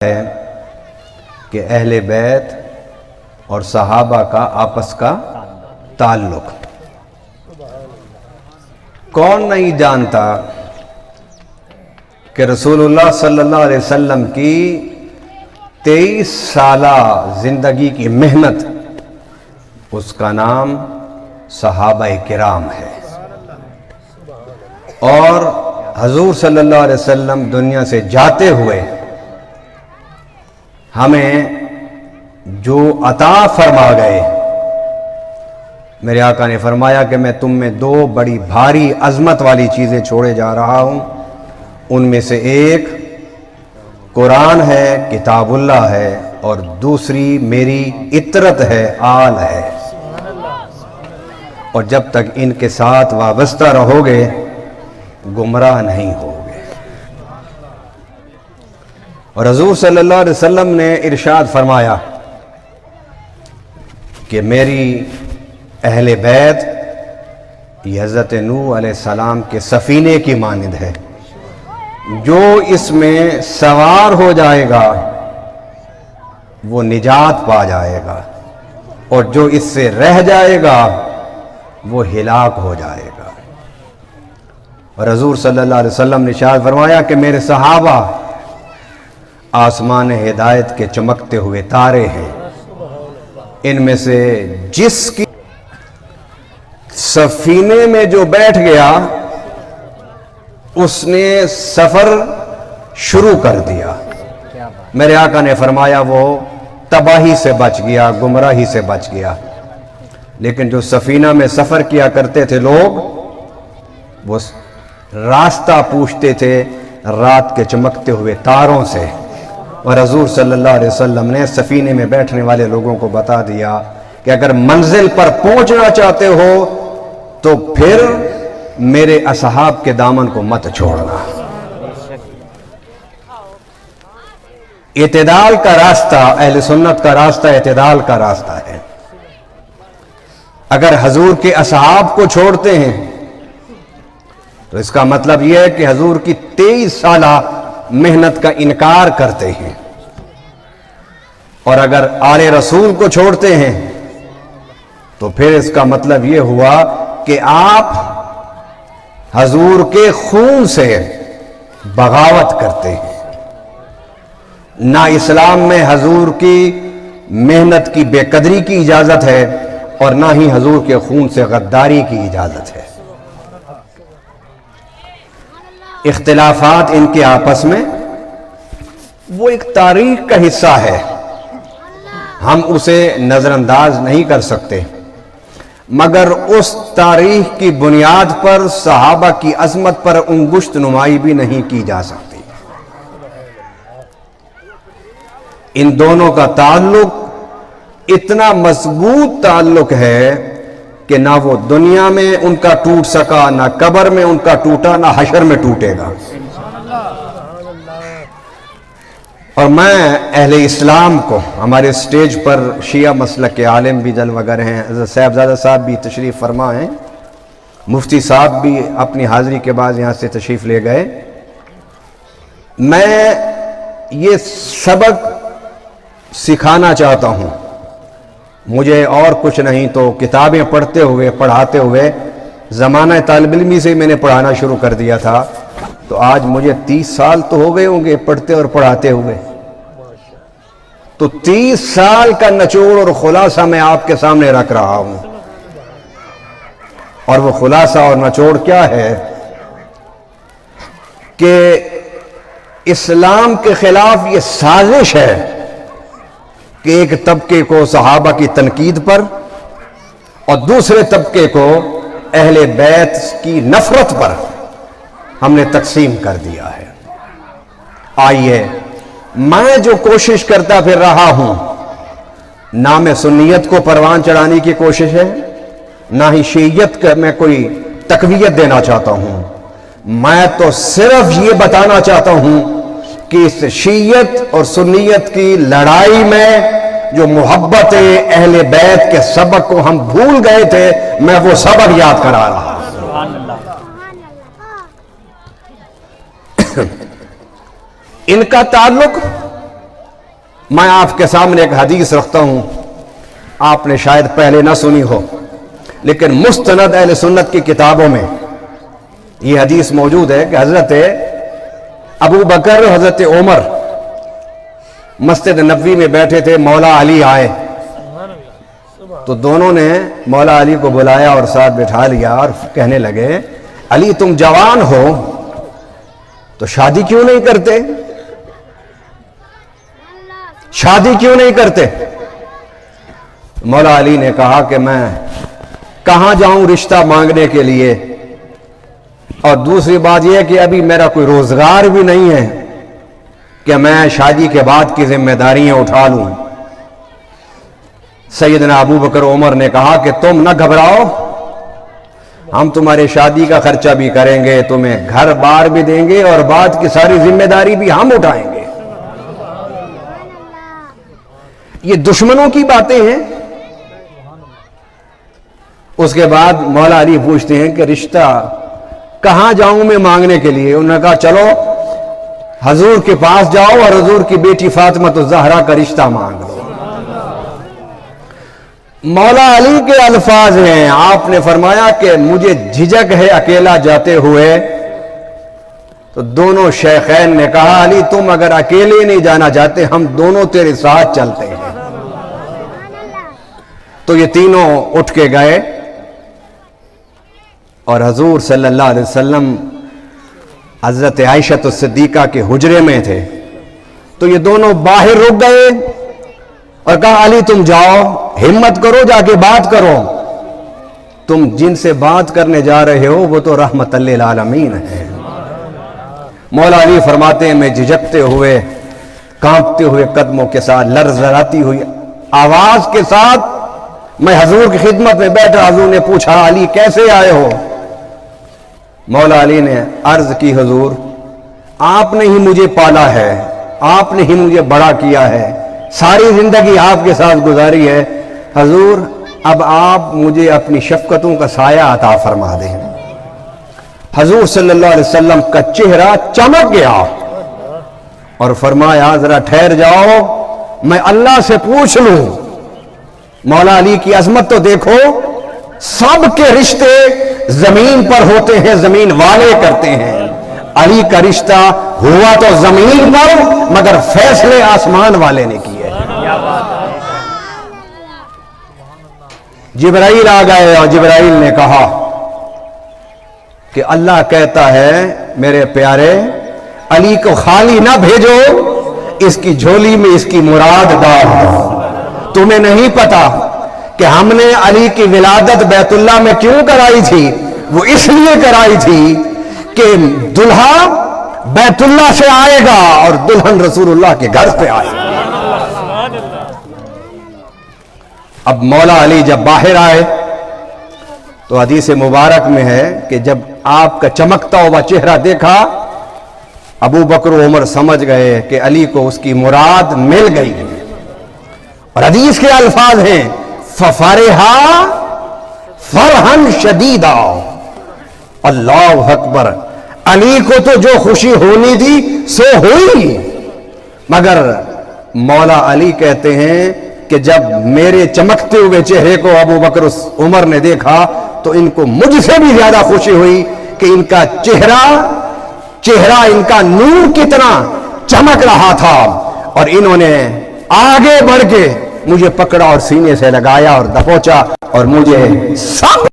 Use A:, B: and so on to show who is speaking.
A: ہے کہ اہل بیت اور صحابہ کا آپس کا تعلق کون نہیں جانتا کہ رسول اللہ صلی اللہ علیہ وسلم کی 23 سالہ زندگی کی محنت، اس کا نام صحابہ کرام ہے، اور حضور صلی اللہ علیہ وسلم دنیا سے جاتے ہوئے ہمیں جو عطا فرما گئے، میرے آقا نے فرمایا کہ میں تم میں 2 بڑی بھاری عظمت والی چیزیں چھوڑے جا رہا ہوں، ان میں سے ایک قرآن ہے، کتاب اللہ ہے، اور دوسری میری عطرت ہے، آل ہے، اور جب تک ان کے ساتھ وابستہ رہو گے گمراہ نہیں ہوگے۔ اور حضور صلی اللہ علیہ وسلم نے ارشاد فرمایا کہ میری اہل بیت یہ حضرت نوح علیہ السلام کے سفینے کی مانند ہے، جو اس میں سوار ہو جائے گا وہ نجات پا جائے گا، اور جو اس سے رہ جائے گا وہ ہلاک ہو جائے گا۔ اور حضور صلی اللہ علیہ وسلم نے ارشاد فرمایا کہ میرے صحابہ آسمان ہدایت کے چمکتے ہوئے تارے ہیں، ان میں سے جس کی سفینے میں جو بیٹھ گیا اس نے سفر شروع کر دیا، میرے آقا نے فرمایا وہ تباہی سے بچ گیا، گمراہی سے بچ گیا۔ لیکن جو سفینہ میں سفر کیا کرتے تھے لوگ، وہ راستہ پوچھتے تھے رات کے چمکتے ہوئے تاروں سے، اور حضور صلی اللہ علیہ وسلم نے سفینے میں بیٹھنے والے لوگوں کو بتا دیا کہ اگر منزل پر پہنچنا چاہتے ہو تو پھر میرے اصحاب کے دامن کو مت چھوڑنا۔ اعتدال کا راستہ، اہل سنت کا راستہ اعتدال کا راستہ ہے۔ اگر حضور کے اصحاب کو چھوڑتے ہیں تو اس کا مطلب یہ ہے کہ حضور کی 23 سالہ محنت کا انکار کرتے ہیں، اور اگر آل رسول کو چھوڑتے ہیں تو پھر اس کا مطلب یہ ہوا کہ آپ حضور کے خون سے بغاوت کرتے ہیں۔ نہ اسلام میں حضور کی محنت کی بے قدری کی اجازت ہے، اور نہ ہی حضور کے خون سے غداری کی اجازت ہے۔ اختلافات ان کے آپس میں وہ ایک تاریخ کا حصہ ہے، ہم اسے نظر انداز نہیں کر سکتے، مگر اس تاریخ کی بنیاد پر صحابہ کی عظمت پر انگشت نمائی بھی نہیں کی جا سکتی۔ ان دونوں کا تعلق اتنا مضبوط تعلق ہے کہ نہ وہ دنیا میں ان کا ٹوٹ سکا، نہ قبر میں ان کا ٹوٹا، نہ حشر میں ٹوٹے گا۔ اور میں اہل اسلام کو، ہمارے سٹیج پر شیعہ مسلک کے عالم بھی جلوگر ہیں، حضرت صاحبزادہ صاحب بھی تشریف فرما ہیں، مفتی صاحب بھی اپنی حاضری کے بعد یہاں سے تشریف لے گئے۔ میں یہ سبق سکھانا چاہتا ہوں، مجھے اور کچھ نہیں تو کتابیں پڑھتے ہوئے پڑھاتے ہوئے، زمانہ طالب علمی سے میں نے پڑھانا شروع کر دیا تھا، تو آج مجھے 30 سال تو ہو گئے ہوں گے پڑھتے اور پڑھاتے ہوئے، تو 30 سال کا نچوڑ اور خلاصہ میں آپ کے سامنے رکھ رہا ہوں۔ اور وہ خلاصہ اور نچوڑ کیا ہے کہ اسلام کے خلاف یہ سازش ہے کہ ایک طبقے کو صحابہ کی تنقید پر اور دوسرے طبقے کو اہل بیت کی نفرت پر ہم نے تقسیم کر دیا ہے۔ آئیے، میں جو کوشش کرتا پھر رہا ہوں، نہ میں سنیت کو پروان چڑھانے کی کوشش ہے، نہ ہی شیعیت کا میں کوئی تقویت دینا چاہتا ہوں، میں تو صرف یہ بتانا چاہتا ہوں کہ اس شیعت اور سنیت کی لڑائی میں جو محبت اہل بیت کے سبق کو ہم بھول گئے تھے، میں وہ سبق یاد کرا رہا ہوں۔ ان کا تعلق میں آپ کے سامنے ایک حدیث رکھتا ہوں، آپ نے شاید پہلے نہ سنی ہو، لیکن مستند اہل سنت کی کتابوں میں یہ حدیث موجود ہے کہ حضرت ابو بکر اور حضرت عمر مسجد نبوی میں بیٹھے تھے، مولا علی آئے تو دونوں نے مولا علی کو بلایا اور ساتھ بٹھا لیا اور کہنے لگے، علی تم جوان ہو تو شادی کیوں نہیں کرتے؟ شادی کیوں نہیں کرتے؟ مولا علی نے کہا کہ میں کہاں جاؤں رشتہ مانگنے کے لیے، اور دوسری بات یہ ہے کہ ابھی میرا کوئی روزگار بھی نہیں ہے کہ میں شادی کے بعد کی ذمہ داریاں اٹھا لوں۔ سیدنا ابو بکر عمر نے کہا کہ تم نہ گھبراؤ، ہم تمہاری شادی کا خرچہ بھی کریں گے، تمہیں گھر بار بھی دیں گے اور بعد کی ساری ذمہ داری بھی ہم اٹھائیں گے۔ یہ دشمنوں کی باتیں ہیں۔ اس کے بعد مولا علی پوچھتے ہیں کہ رشتہ کہاں جاؤں میں مانگنے کے لیے؟ انہوں نے کہا چلو حضور کے پاس جاؤ اور حضور کی بیٹی فاطمہ الزہرا کا رشتہ مانگ لو۔ مولا علی کے الفاظ ہیں، آپ نے فرمایا کہ مجھے جھجک ہے اکیلا جاتے ہوئے، تو دونوں شیخین نے کہا علی تم اگر اکیلے نہیں جانا چاہتے ہم دونوں تیرے ساتھ چلتے ہیں۔ تو یہ تینوں اٹھ کے گئے اور حضور صلی اللہ علیہ وسلم حضرت عائشہ الصدیقہ کے حجرے میں تھے، تو یہ دونوں باہر رک گئے اور کہا علی تم جاؤ، ہمت کرو، جا کے بات کرو، تم جن سے بات کرنے جا رہے ہو وہ تو رحمت للعالمین ہے۔ مولا علی فرماتے ہیں میں جھجکتے ہوئے، کانپتے ہوئے قدموں کے ساتھ، لرزاتی ہوئی آواز کے ساتھ میں حضور کی خدمت میں بیٹھا۔ حضور نے پوچھا علی کیسے آئے ہو؟ مولا علی نے عرض کی حضور آپ نے ہی مجھے پالا ہے، آپ نے ہی مجھے بڑا کیا ہے، ساری زندگی آپ کے ساتھ گزاری ہے، حضور اب آپ مجھے اپنی شفقتوں کا سایہ عطا فرما دیں۔ حضور صلی اللہ علیہ وسلم کا چہرہ چمک گیا اور فرمایا ذرا ٹھہر جاؤ میں اللہ سے پوچھ لوں۔ مولا علی کی عظمت تو دیکھو، سب کے رشتے زمین پر ہوتے ہیں، زمین والے کرتے ہیں، علی کا رشتہ ہوا تو زمین پر مگر فیصلے آسمان والے نے کیے۔ جبرائیل آ گئے اور جبرائیل نے کہا کہ اللہ کہتا ہے میرے پیارے علی کو خالی نہ بھیجو، اس کی جھولی میں اس کی مراد ڈال دو۔ تمہیں نہیں پتا کہ ہم نے علی کی ولادت بیت اللہ میں کیوں کرائی تھی؟ وہ اس لیے کرائی تھی کہ دلہا بیت اللہ سے آئے گا اور دلہن رسول اللہ کے گھر پہ آئے گا۔ اب مولا علی جب باہر آئے تو حدیث مبارک میں ہے کہ جب آپ کا چمکتا ہوا چہرہ دیکھا ابو بکر و عمر سمجھ گئے کہ علی کو اس کی مراد مل گئی ہے، اور حدیث کے الفاظ ہیں فَفَرِحَا فَرْحًا شَدِيدًا۔ اللہ اکبر، علی کو تو جو خوشی ہونی تھی سو ہوئی، مگر مولا علی کہتے ہیں کہ جب میرے چمکتے ہوئے چہرے کو ابو بکر عمر نے دیکھا تو ان کو مجھ سے بھی زیادہ خوشی ہوئی کہ ان کا چہرہ ان کا نور کتنا چمک رہا تھا، اور انہوں نے آگے بڑھ کے مجھے پکڑا اور سینے سے لگایا اور دبوچا اور مجھے سب